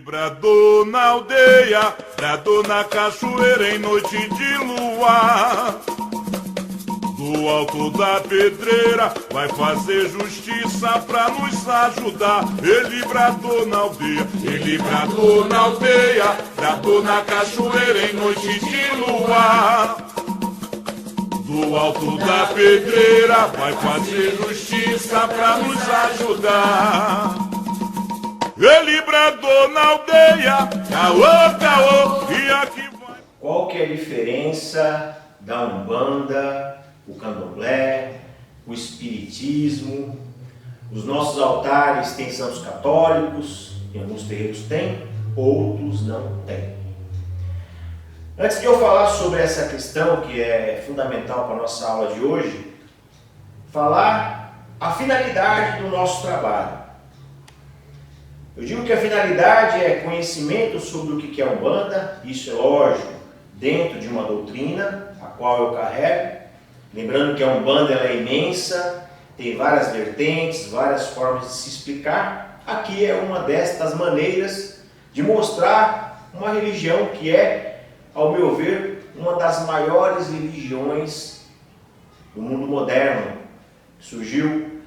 Bradou na aldeia, bradou na cachoeira em noite de luar. Do alto da pedreira vai fazer justiça pra nos ajudar. Ele bradou na aldeia, ele bradou na aldeia, bradou na cachoeira em noite de luar. Do alto da pedreira vai fazer justiça pra nos ajudar. Ele bradou na aldeia, caô, caô, e aqui vai. Qual que é a diferença da Umbanda, o Candomblé, o Espiritismo? Os nossos altares têm santos católicos, em alguns terreiros tem, outros não têm. Antes de eu falar sobre essa questão que é fundamental para a nossa aula de hoje, falar a finalidade do nosso trabalho. Eu digo que a finalidade é conhecimento sobre o que é Umbanda, isso é lógico, dentro de uma doutrina, a qual eu carrego. Lembrando que a Umbanda ela é imensa, tem várias vertentes, várias formas de se explicar. Aqui é uma destas maneiras de mostrar uma religião que é, ao meu ver, uma das maiores religiões do mundo moderno. Surgiu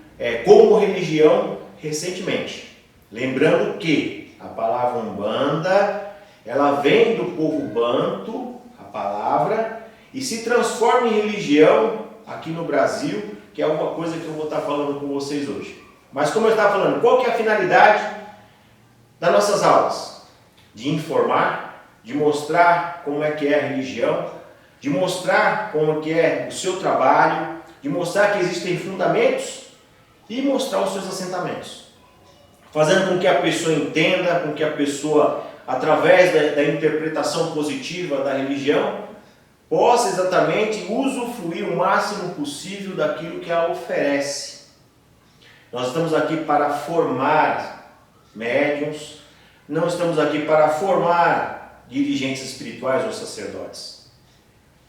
como religião recentemente. Lembrando que a palavra Umbanda, ela vem do povo banto, a palavra, e se transforma em religião aqui no Brasil, que é uma coisa que eu vou estar falando com vocês hoje. Mas como eu estava falando, qual que é a finalidade das nossas aulas? De informar, de mostrar como é que é a religião, de mostrar como que é o seu trabalho, de mostrar que existem fundamentos e mostrar os seus assentamentos. Fazendo com que a pessoa entenda, com que a pessoa, através da interpretação positiva da religião, possa exatamente usufruir o máximo possível daquilo que ela oferece. Nós estamos aqui para formar médiuns, não estamos aqui para formar dirigentes espirituais ou sacerdotes.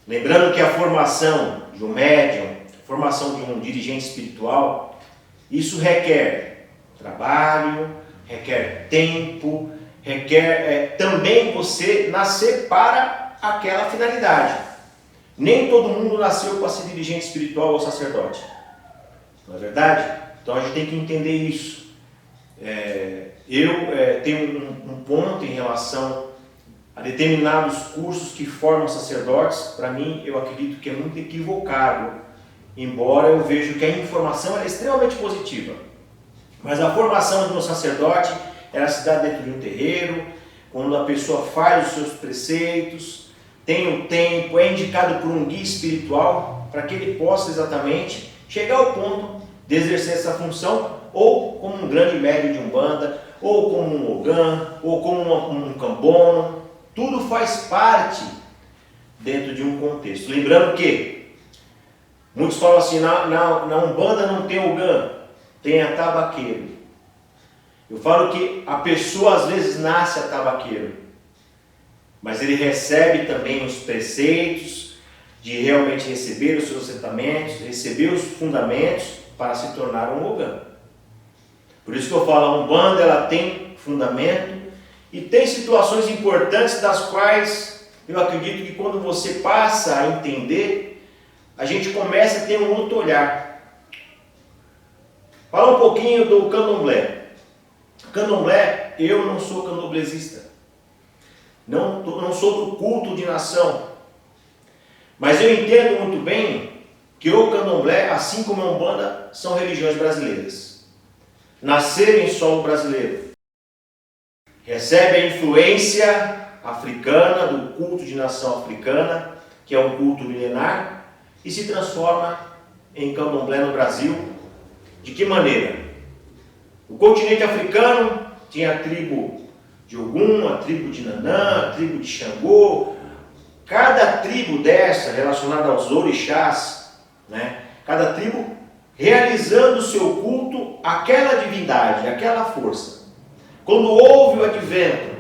Lembrando que a formação de um médium, a formação de um dirigente espiritual, isso requer trabalho, requer tempo, requer também você nascer para aquela finalidade. Nem todo mundo nasceu para ser dirigente espiritual ou sacerdote. Não é verdade? Então a gente tem que entender isso. Eu tenho um ponto em relação a determinados cursos que formam sacerdotes. Para mim, eu acredito que é muito equivocado, embora eu veja que a informação é extremamente positiva. Mas a formação de um sacerdote, ela se dá dentro de um terreiro, quando a pessoa faz os seus preceitos, tem o tempo, é indicado por um guia espiritual, para que ele possa exatamente chegar ao ponto de exercer essa função, ou como um grande médium de Umbanda, ou como um Ogã, ou como um Cambono. Tudo faz parte dentro de um contexto. Lembrando que muitos falam assim, na Umbanda não tem Ogã, tem atabaqueiro. Eu falo que a pessoa às vezes nasce atabaqueiro, mas ele recebe também os preceitos de realmente receber os seus assentamentos, receber os fundamentos para se tornar um Ogã. Por isso que eu falo, a Umbanda ela tem fundamento e tem situações importantes das quais eu acredito que quando você passa a entender, a gente começa a ter um outro olhar. Fala um pouquinho do Candomblé. Candomblé, eu não sou candomblesista. Não sou do culto de nação. Mas eu entendo muito bem que o Candomblé, assim como a Umbanda, são religiões brasileiras. Nasceram em solo brasileiro. Recebe a influência africana, do culto de nação africana, que é um culto milenar, e se transforma em Candomblé no Brasil. De que maneira? O continente africano tinha a tribo de Ogum, a tribo de Nanã, a tribo de Xangô. Cada tribo dessa, relacionada aos orixás, cada tribo realizando o seu culto àquela divindade, àquela força. Quando houve o advento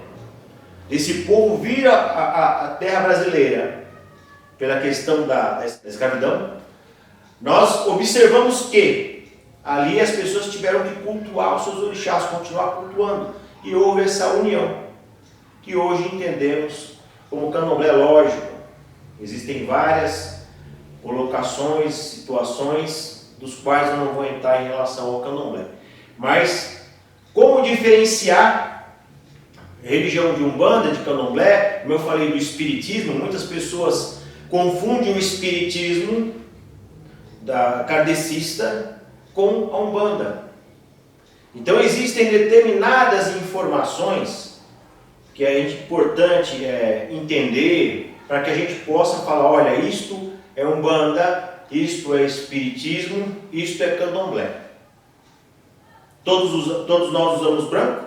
desse povo vir à terra brasileira pela questão da escravidão, nós observamos que ali as pessoas tiveram que cultuar os seus orixás, continuar cultuando. e houve essa união, que hoje entendemos como candomblé lógico. Existem várias colocações, situações, dos quais eu não vou entrar em relação ao candomblé. Mas, como diferenciar religião de umbanda, de candomblé? Como eu falei do espiritismo, muitas pessoas confundem o espiritismo da kardecista com a umbanda. Então existem determinadas informações que é importante entender para que a gente possa falar, olha, isto é umbanda, isto é espiritismo, isto é candomblé. Todos nós usamos branco,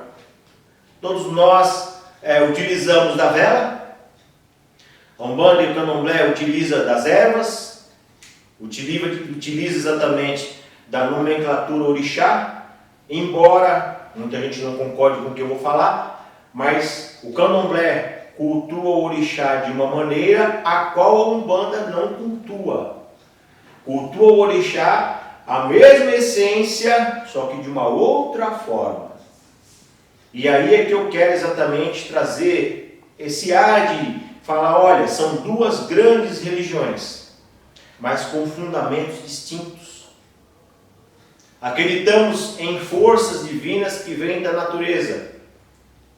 todos nós utilizamos da vela, a umbanda e o candomblé utiliza das ervas, utiliza exatamente da nomenclatura orixá, embora muita gente não concorde com o que eu vou falar, mas o candomblé cultua o orixá de uma maneira a qual a umbanda não cultua. Cultua o orixá a mesma essência, só que de uma outra forma. E aí é que eu quero exatamente trazer esse ar de falar, olha, são duas grandes religiões, mas com fundamentos distintos. Acreditamos em forças divinas que vêm da natureza.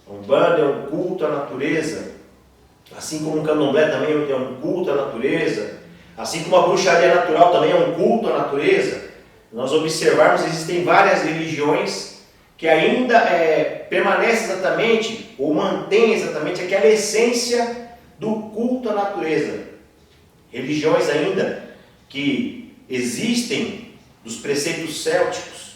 A umbanda é um culto à natureza, assim como o candomblé também é um culto à natureza, assim como a bruxaria natural também é um culto à natureza. Nós observarmos, existem várias religiões que ainda permanecem exatamente, ou mantêm exatamente aquela essência do culto à natureza. Religiões ainda que existem dos preceitos célticos,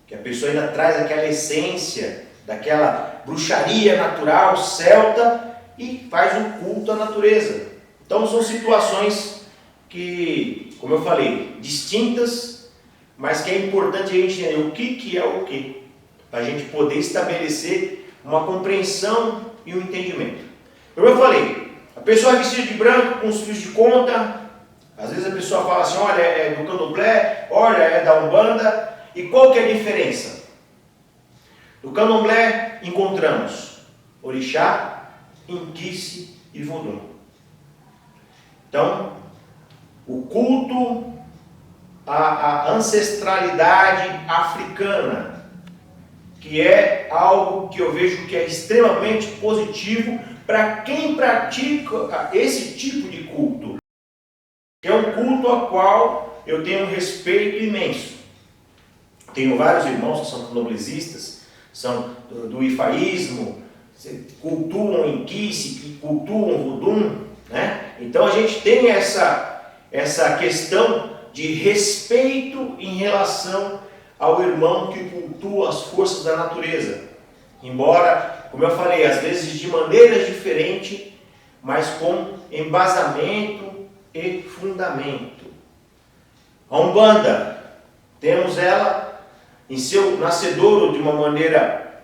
que a pessoa ainda traz aquela essência daquela bruxaria natural celta e faz um culto à natureza. Então são situações que, como eu falei, distintas, mas que é importante a gente entender o que é o que, para a gente poder estabelecer uma compreensão e um entendimento. Como eu falei, a pessoa é vestida de branco com os fios de conta, às vezes a pessoa fala assim, olha, é do candomblé, olha, é da umbanda, e qual que é a diferença? No candomblé encontramos orixá, inquice e vodum. Então, o culto à ancestralidade africana, que é algo que eu vejo que é extremamente positivo para quem pratica esse tipo de culto. É um culto ao qual eu tenho um respeito imenso. Tenho vários irmãos que são candomblessistas, são do ifaísmo, cultuam inquice, cultuam vodum, né? Então a gente tem essa questão de respeito em relação ao irmão que cultua as forças da natureza. Embora, como eu falei, às vezes de maneiras diferentes, mas com embasamento e fundamento. A umbanda, temos ela em seu nascedouro de uma maneira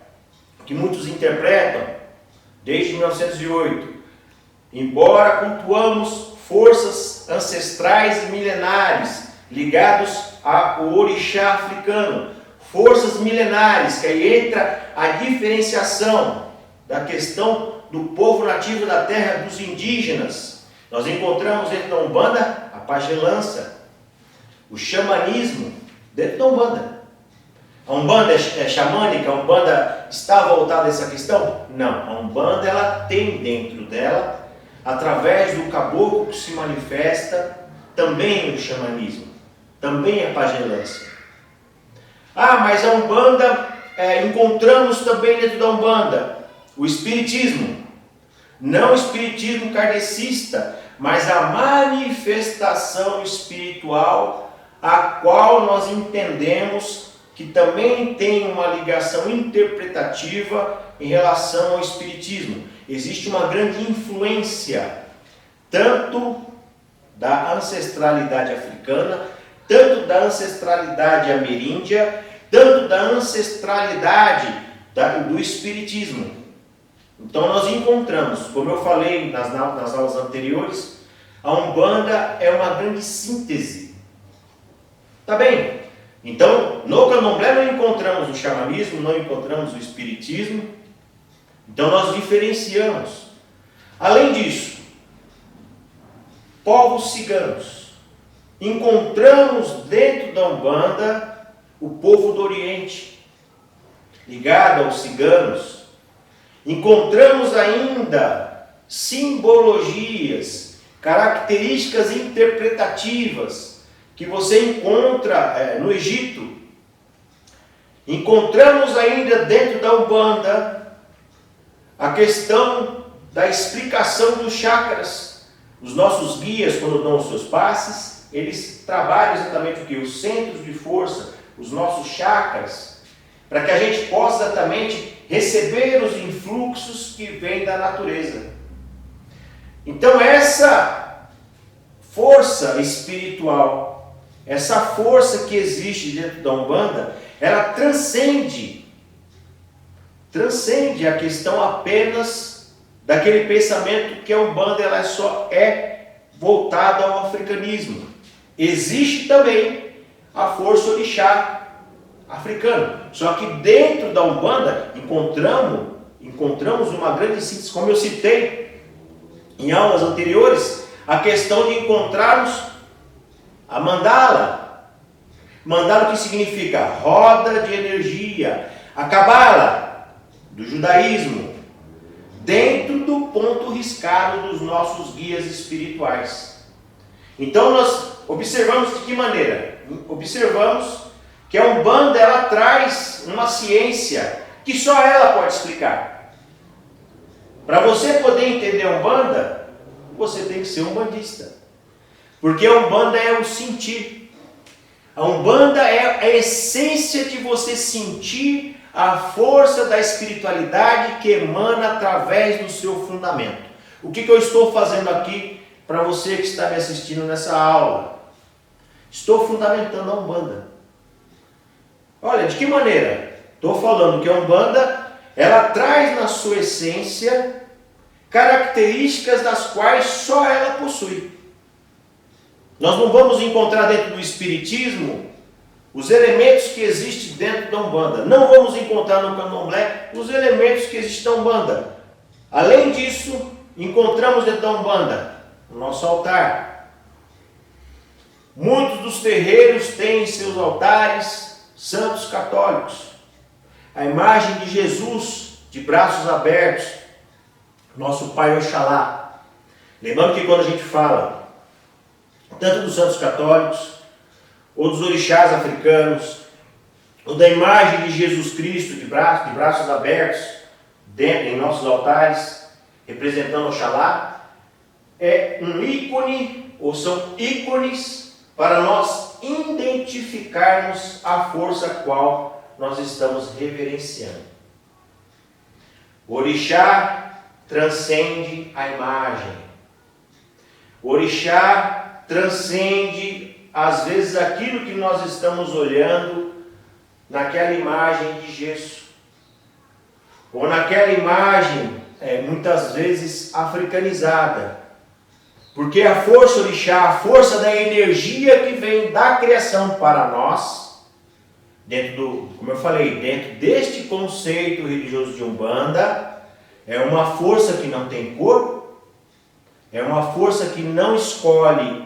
que muitos interpretam, desde 1908. Embora cultuamos forças ancestrais e milenares ligados ao orixá africano, forças milenares, que aí entra a diferenciação da questão do povo nativo da terra, dos indígenas. Nós encontramos dentro da umbanda a pagelança, o xamanismo dentro da umbanda. A umbanda é xamânica, a umbanda está voltada a essa questão? Não, a umbanda ela tem dentro dela, através do caboclo que se manifesta, também o xamanismo, também a pagelança. Ah, mas a umbanda, encontramos também dentro da umbanda o espiritismo. Não o espiritismo kardecista, mas a manifestação espiritual, a qual nós entendemos que também tem uma ligação interpretativa em relação ao espiritismo. Existe uma grande influência, tanto da ancestralidade africana, tanto da ancestralidade ameríndia, tanto da ancestralidade do espiritismo. Então nós encontramos, como eu falei nas aulas anteriores, a umbanda é uma grande síntese. Tá bem? Então, no candomblé não encontramos o xamanismo, não encontramos o espiritismo. Então nós diferenciamos. Além disso, povos ciganos. Encontramos dentro da Umbanda o povo do Oriente, ligado aos ciganos. Encontramos ainda simbologias, características interpretativas que você encontra no Egito. Encontramos ainda dentro da Umbanda a questão da explicação dos chakras. Os nossos guias, quando dão os seus passes, eles trabalham exatamente o que? Os centros de força, os nossos chakras, para que a gente possa exatamente receber os influxos que vêm da natureza. Então essa força espiritual, essa força que existe dentro da Umbanda, ela transcende a questão apenas daquele pensamento que a Umbanda ela só é voltada ao africanismo. Existe também a força orixá africana. Só que dentro da Umbanda encontramos uma grande síntese, como eu citei em aulas anteriores, a questão de encontrarmos a mandala. Mandala que significa roda de energia. A cabala do judaísmo, dentro do ponto riscado dos nossos guias espirituais. Então nós observamos de que maneira? Observamos que a Umbanda ela traz uma ciência que só ela pode explicar. Para você poder entender a Umbanda, você tem que ser umbandista. Porque a Umbanda é o sentir. A Umbanda é a essência de você sentir a força da espiritualidade que emana através do seu fundamento. O que eu estou fazendo aqui para você que está me assistindo nessa aula? Estou fundamentando a Umbanda. Olha, de que maneira? Estou falando que a Umbanda, ela traz na sua essência características das quais só ela possui. Nós não vamos encontrar dentro do Espiritismo os elementos que existem dentro da Umbanda. Não vamos encontrar no Candomblé os elementos que existem na Umbanda. Além disso, encontramos dentro da Umbanda o nosso altar. Muitos dos terreiros têm em seus altares santos católicos. A imagem de Jesus de braços abertos, nosso Pai Oxalá. Lembrando que quando a gente fala tanto dos santos católicos, ou dos orixás africanos, ou da imagem de Jesus Cristo de braços abertos dentro em nossos altares, representando Oxalá, é um ícone, ou são ícones para nós identificarmos a força a qual nós estamos reverenciando. O orixá transcende a imagem. O orixá transcende, às vezes, aquilo que nós estamos olhando naquela imagem de gesso. Ou naquela imagem, muitas vezes, africanizada. Porque a força orixá, a força da energia que vem da criação para nós, como eu falei, dentro deste conceito religioso de Umbanda, é uma força que não tem cor, é uma força que não escolhe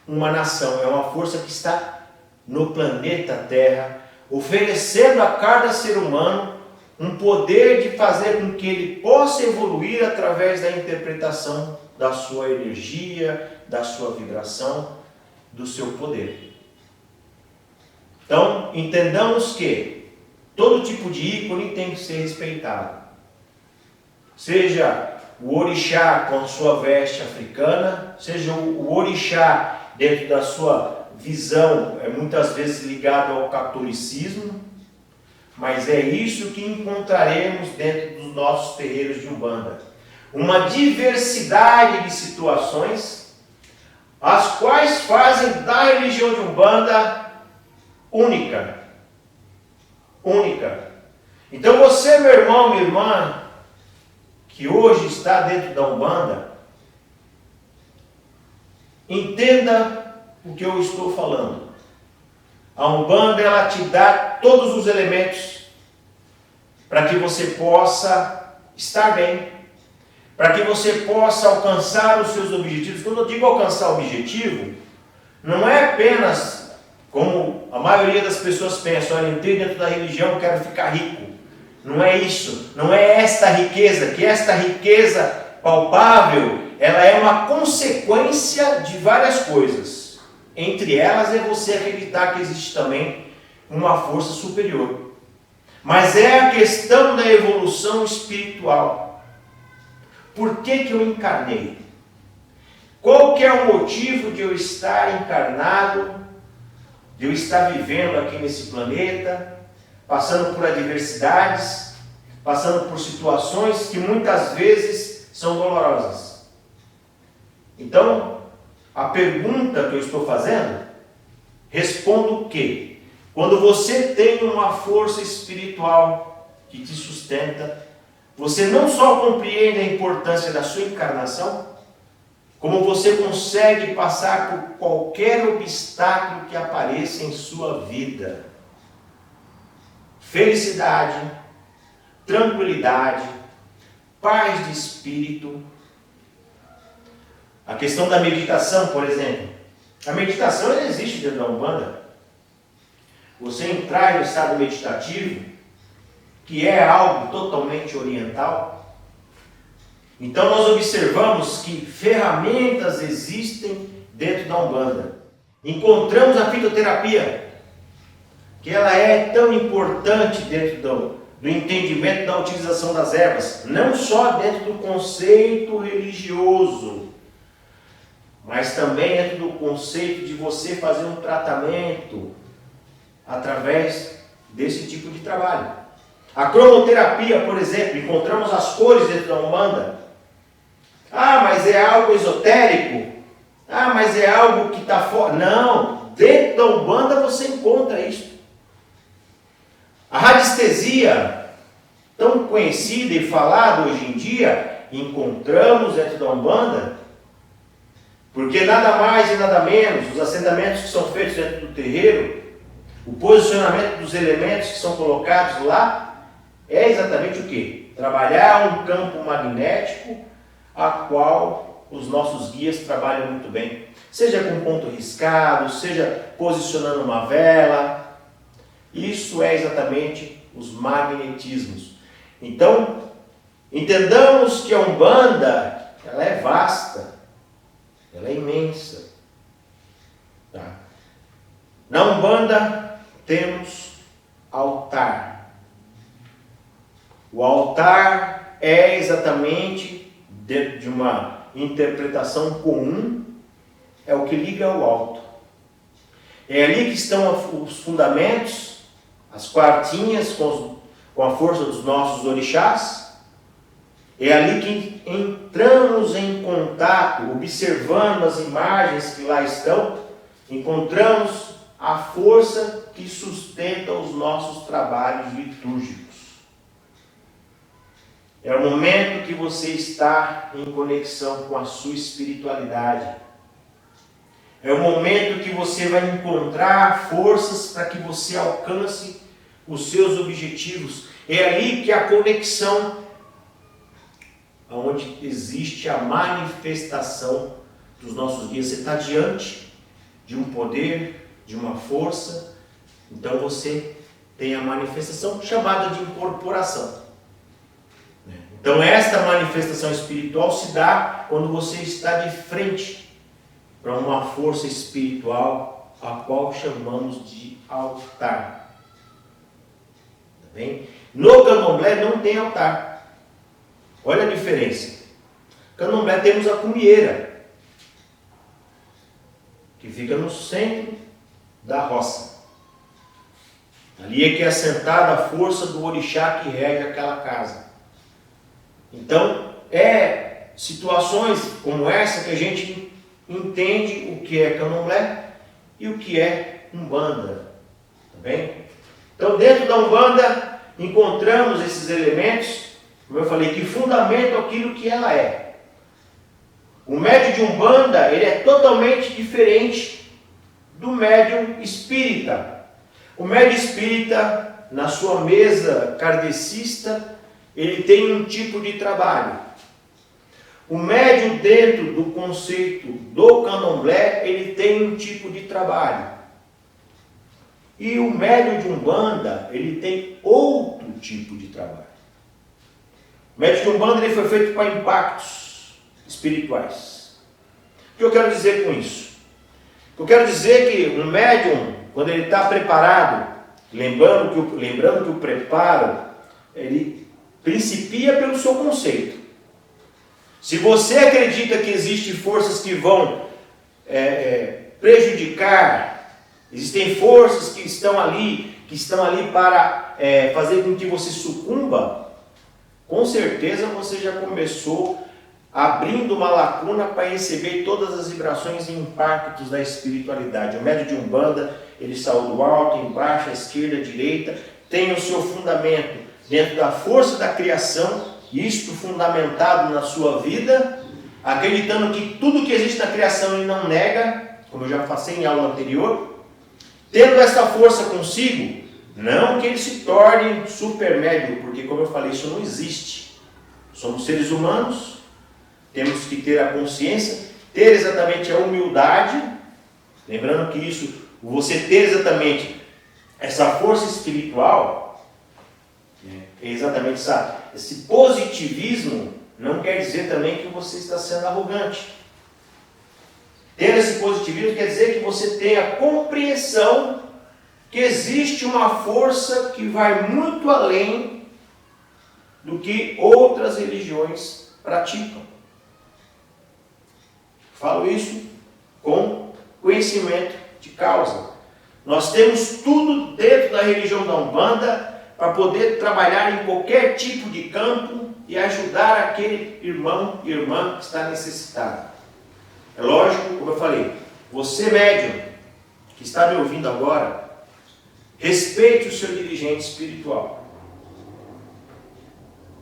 uma nação, é uma força que está no planeta Terra, oferecendo a cada ser humano um poder de fazer com que ele possa evoluir através da interpretação da sua energia, da sua vibração, do seu poder. Então, entendamos que todo tipo de ícone tem que ser respeitado. Seja o orixá com a sua veste africana, seja o orixá dentro da sua visão, muitas vezes ligado ao catolicismo, mas é isso que encontraremos dentro dos nossos terreiros de Umbanda. Uma diversidade de situações, as quais fazem da religião de Umbanda única. Única. Então você, meu irmão, minha irmã, que hoje está dentro da Umbanda, entenda o que eu estou falando. A Umbanda, ela te dá todos os elementos para que você possa estar bem, para que você possa alcançar os seus objetivos. Quando eu digo alcançar o objetivo, não é apenas como a maioria das pessoas pensam, olha, entrei dentro da religião, quero ficar rico. Não é isso, não é esta riqueza, que esta riqueza palpável, ela é uma consequência de várias coisas. Entre elas é você acreditar que existe também uma força superior. Mas é a questão da evolução espiritual. Por que eu encarnei? Qual que é o motivo de eu estar encarnado, de eu estar vivendo aqui nesse planeta, passando por adversidades, passando por situações que muitas vezes são dolorosas? Então, a pergunta que eu estou fazendo, respondo que, quando você tem uma força espiritual que te sustenta, você não só compreende a importância da sua encarnação, como você consegue passar por qualquer obstáculo que apareça em sua vida. Felicidade, tranquilidade, paz de espírito. A questão da meditação, por exemplo. A meditação ela existe dentro da Umbanda. Você entrar no estado meditativo, que é algo totalmente oriental. Então nós observamos que ferramentas existem dentro da Umbanda. Encontramos a fitoterapia, que ela é tão importante dentro do entendimento da utilização das ervas, não só dentro do conceito religioso, mas também dentro do conceito de você fazer um tratamento através desse tipo de trabalho. A cromoterapia, por exemplo, encontramos as cores dentro da Umbanda. Ah, mas é algo esotérico? Ah, mas é algo que está fora? Não, dentro da Umbanda você encontra isso. A radiestesia, tão conhecida e falada hoje em dia, encontramos dentro da Umbanda, porque nada mais e nada menos, os assentamentos que são feitos dentro do terreiro, o posicionamento dos elementos que são colocados lá, é exatamente o quê? Trabalhar um campo magnético, a qual os nossos guias trabalham muito bem. Seja com ponto riscado, seja posicionando uma vela. Isso é exatamente os magnetismos. Então, entendamos que a Umbanda, ela é vasta, ela é imensa. Tá? Na Umbanda temos altar. O altar é exatamente, dentro de uma interpretação comum, é o que liga ao alto. É ali que estão os fundamentos, as quartinhas com a força dos nossos orixás. É ali que entramos em contato, observando as imagens que lá estão, encontramos a força que sustenta os nossos trabalhos litúrgicos. É o momento que você está em conexão com a sua espiritualidade. É o momento que você vai encontrar forças para que você alcance os seus objetivos. É ali que a conexão, onde existe a manifestação dos nossos guias. Você está diante de um poder, de uma força, então você tem a manifestação chamada de incorporação. Então esta manifestação espiritual se dá quando você está de frente para uma força espiritual, a qual chamamos de altar. Tá bem? No Candomblé não tem altar. Olha a diferença. No Candomblé temos a cumieira, que fica no centro da roça. Ali é que é assentada a força do orixá que rege aquela casa. Então, é situações como essa que a gente entende o que é Candomblé e o que é Umbanda. Tá bem? Então, dentro da Umbanda, encontramos esses elementos, como eu falei, que fundamentam aquilo que ela é. O médium de Umbanda, ele é totalmente diferente do médium espírita. O médium espírita, na sua mesa kardecista, ele tem um tipo de trabalho. O médium, dentro do conceito do candomblé, ele tem um tipo de trabalho. E o médium de Umbanda, ele tem outro tipo de trabalho. O médium de Umbanda, ele foi feito para impactos espirituais. O que eu quero dizer com isso? Eu quero dizer que um médium, quando ele está preparado, lembrando que o preparo, ele principia pelo seu conceito. Se você acredita que existem forças que vão prejudicar, existem forças que estão ali para fazer com que você sucumba, com certeza você já começou abrindo uma lacuna para receber todas as vibrações e impactos da espiritualidade. O médium de Umbanda, ele saiu do alto, embaixo, à esquerda, à direita, tem o seu fundamento dentro da força da criação, isto fundamentado na sua vida, acreditando que tudo que existe na criação ele não nega, como eu já passei em aula anterior, tendo essa força consigo, não que ele se torne super médium, porque como eu falei, isso não existe. Somos seres humanos, temos que ter a consciência, ter exatamente a humildade, lembrando que isso, você ter exatamente essa força espiritual, é exatamente esse positivismo, não quer dizer também que você está sendo arrogante. Ter esse positivismo quer dizer que você tem a compreensão que existe uma força que vai muito além do que outras religiões praticam. Falo isso com conhecimento de causa. Nós temos tudo dentro da religião da Umbanda para poder trabalhar em qualquer tipo de campo e ajudar aquele irmão e irmã que está necessitado. É lógico, como eu falei, você médium que está me ouvindo agora, respeite o seu dirigente espiritual.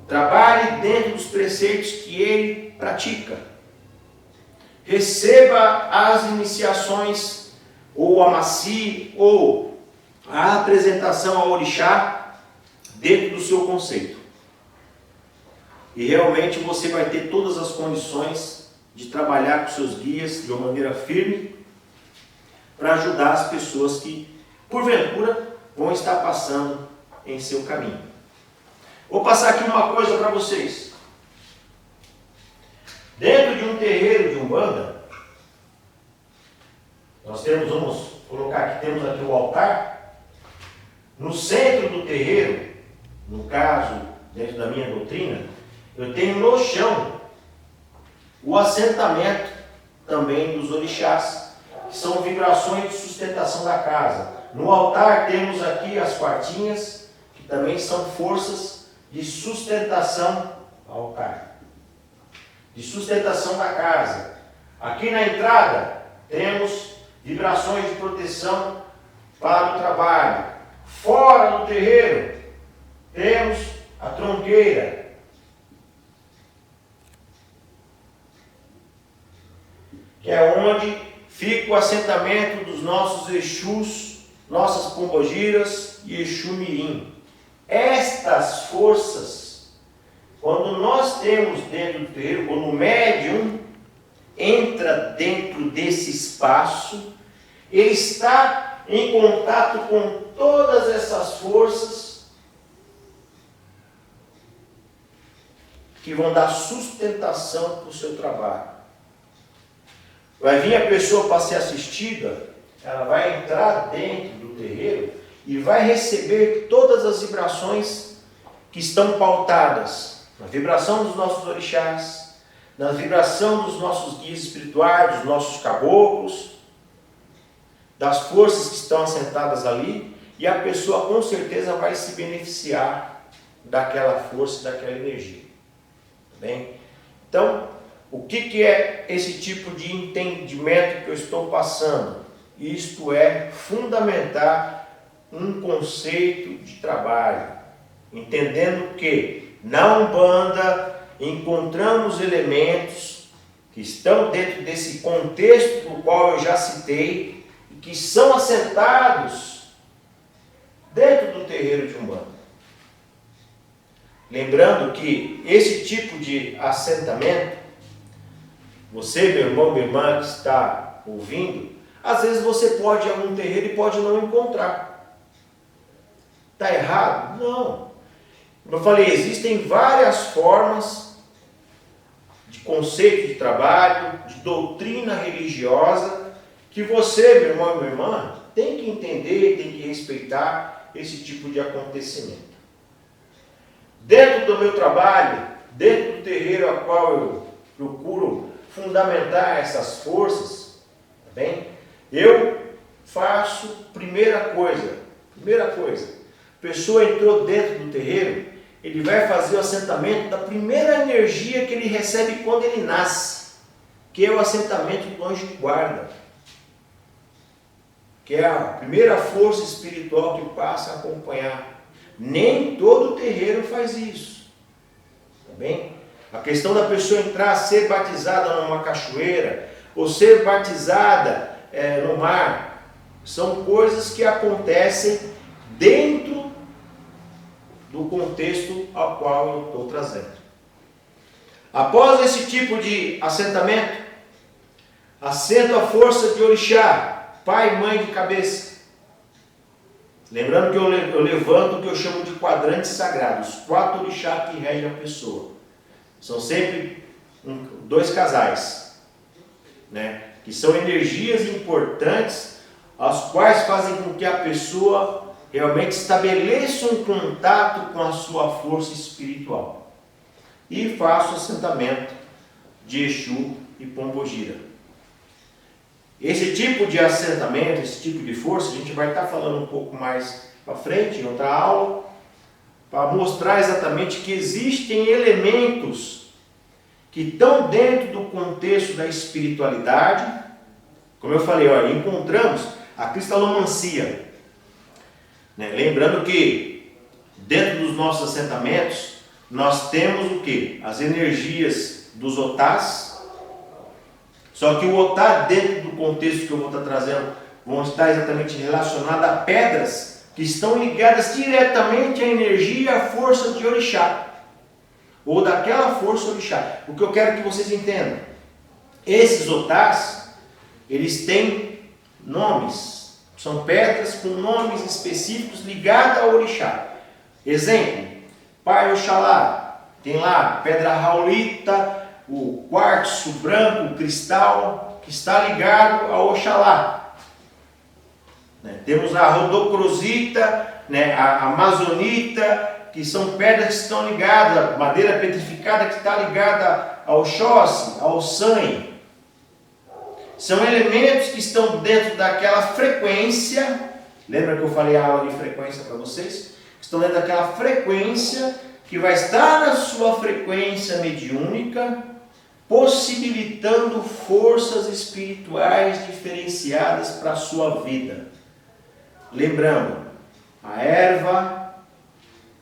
Trabalhe dentro dos preceitos que ele pratica. Receba as iniciações, ou a maci, ou a apresentação ao orixá dentro do seu conceito. E realmente você vai ter todas as condições de trabalhar com seus guias de uma maneira firme para ajudar as pessoas que, porventura, vão estar passando em seu caminho. Vou passar aqui uma coisa para vocês. Dentro de um terreiro de Umbanda, nós vamos colocar aqui, temos aqui o altar. No centro do terreiro, no caso, dentro da minha doutrina, eu tenho no chão o assentamento também dos orixás, que são vibrações de sustentação da casa. No altar temos aqui as quartinhas, que também são forças de sustentação ao altar, de sustentação da casa. Aqui na entrada temos vibrações de proteção para o trabalho. Fora do terreiro temos a tronqueira, que é onde fica o assentamento dos nossos Exus, nossas pombogiras e Exu Mirim. Estas forças, quando nós temos dentro do terreiro, quando o médium entra dentro desse espaço, ele está em contato com todas essas forças que vão dar sustentação para o seu trabalho. Vai vir a pessoa para ser assistida, ela vai entrar dentro do terreiro e vai receber todas as vibrações que estão pautadas na vibração dos nossos orixás, na vibração dos nossos guias espirituais, dos nossos caboclos, das forças que estão assentadas ali, e a pessoa com certeza vai se beneficiar daquela força, daquela energia. Bem? Então, o que é esse tipo de entendimento que eu estou passando? Isto é fundamentar um conceito de trabalho, entendendo que na Umbanda encontramos elementos que estão dentro desse contexto do qual eu já citei, e que são assentados dentro do terreiro de Umbanda. Lembrando que esse tipo de assentamento, você, meu irmão, minha irmã que está ouvindo, às vezes você pode ir a um terreiro e pode não encontrar. Está errado? Não. Como eu falei, existem várias formas de conceito de trabalho, de doutrina religiosa, que você, meu irmão e minha irmã, tem que entender, tem que respeitar esse tipo de acontecimento. Dentro do meu trabalho, dentro do terreiro a qual eu procuro fundamentar essas forças, tá bem? Eu faço primeira coisa, a pessoa entrou dentro do terreiro, ele vai fazer o assentamento da primeira energia que ele recebe quando ele nasce, que é o assentamento do anjo de guarda, que é a primeira força espiritual que passa a acompanhar. Nem todo terreiro faz isso, tá bem? A questão da pessoa entrar, ser batizada numa cachoeira, ou ser batizada no mar, são coisas que acontecem dentro do contexto ao qual eu estou trazendo. Após esse tipo de assentamento, assento a força de orixá, pai e mãe de cabeça. Lembrando que eu levanto o que eu chamo de quadrantes sagrados, 4 orixás que regem a pessoa. São sempre 2 casais, né? Que são energias importantes, as quais fazem com que a pessoa realmente estabeleça um contato com a sua força espiritual. E faço o assentamento de Exu e Pombogira. Esse tipo de assentamento, esse tipo de força, a gente vai estar falando um pouco mais para frente, em outra aula, para mostrar exatamente que existem elementos que estão dentro do contexto da espiritualidade. Como eu falei, olha, encontramos a cristalomancia, né? Lembrando que dentro dos nossos assentamentos, nós temos o quê? As energias dos otás. Só que o otá, dentro do contexto que eu vou estar trazendo, vão estar exatamente relacionados a pedras que estão ligadas diretamente à energia e à força de orixá, ou daquela força orixá. O que eu quero que vocês entendam, esses otás, eles têm nomes, são pedras com nomes específicos ligadas ao orixá. Exemplo, Pai Oxalá, tem lá pedra raulita, o quartzo branco, o cristal, que está ligado ao Oxalá. Temos a rodocrosita, a amazonita, que são pedras que estão ligadas, madeira petrificada que está ligada ao Oxóssi, ao Sangue. São elementos que estão dentro daquela frequência, lembra que eu falei a aula de frequência para vocês? Estão dentro daquela frequência que vai estar na sua frequência mediúnica, possibilitando forças espirituais diferenciadas para a sua vida. Lembrando, a erva,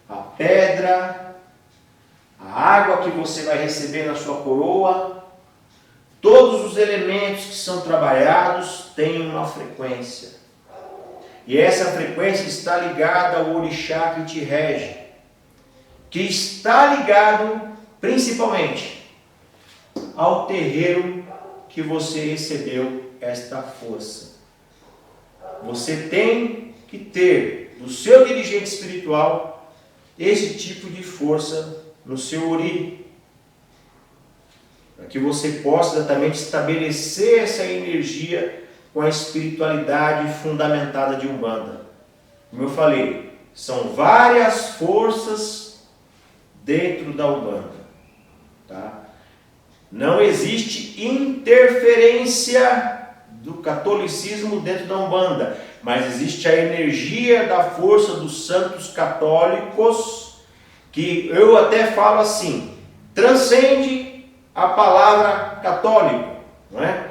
a pedra, a água que você vai receber na sua coroa, todos os elementos que são trabalhados têm uma frequência. E essa frequência está ligada ao orixá que te rege, que está ligado principalmente ao terreiro que você recebeu esta força. Você tem que ter do seu dirigente espiritual esse tipo de força no seu ori, para que você possa exatamente estabelecer essa energia com a espiritualidade fundamentada de Umbanda. Como eu falei, são várias forças dentro da Umbanda, tá? Não existe interferência do catolicismo dentro da Umbanda, mas existe a energia da força dos santos católicos, que eu até falo assim, transcende a palavra católico, não é?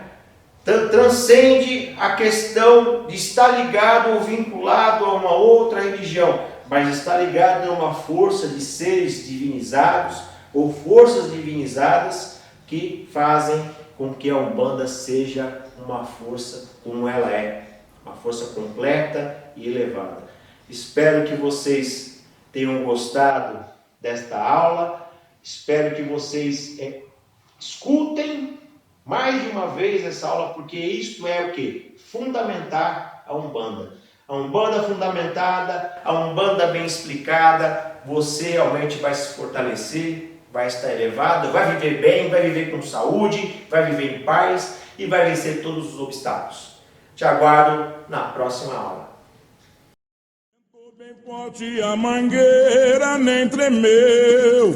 Transcende a questão de estar ligado ou vinculado a uma outra religião, mas está ligado a uma força de seres divinizados ou forças divinizadas que fazem com que a Umbanda seja uma força como ela é, uma força completa e elevada. Espero que vocês tenham gostado desta aula. Espero que vocês escutem mais de uma vez essa aula, porque isto é o quê? Fundamentar a Umbanda. A Umbanda fundamentada, a Umbanda bem explicada, você realmente vai se fortalecer, vai estar elevado, vai viver bem, vai viver com saúde, vai viver em paz e vai vencer todos os obstáculos. Te aguardo na próxima aula. Bem forte a mangueira nem tremeu.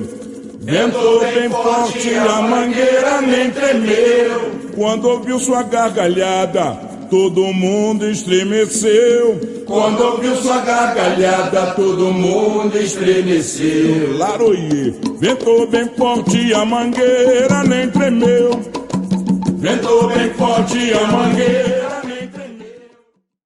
Ventou bem forte a mangueira nem tremeu. Quando ouviu sua gargalhada, todo mundo estremeceu. Quando ouviu sua gargalhada, todo mundo estremeceu. Laroie, ventou bem forte a mangueira nem tremeu. Ventou bem forte a mangueira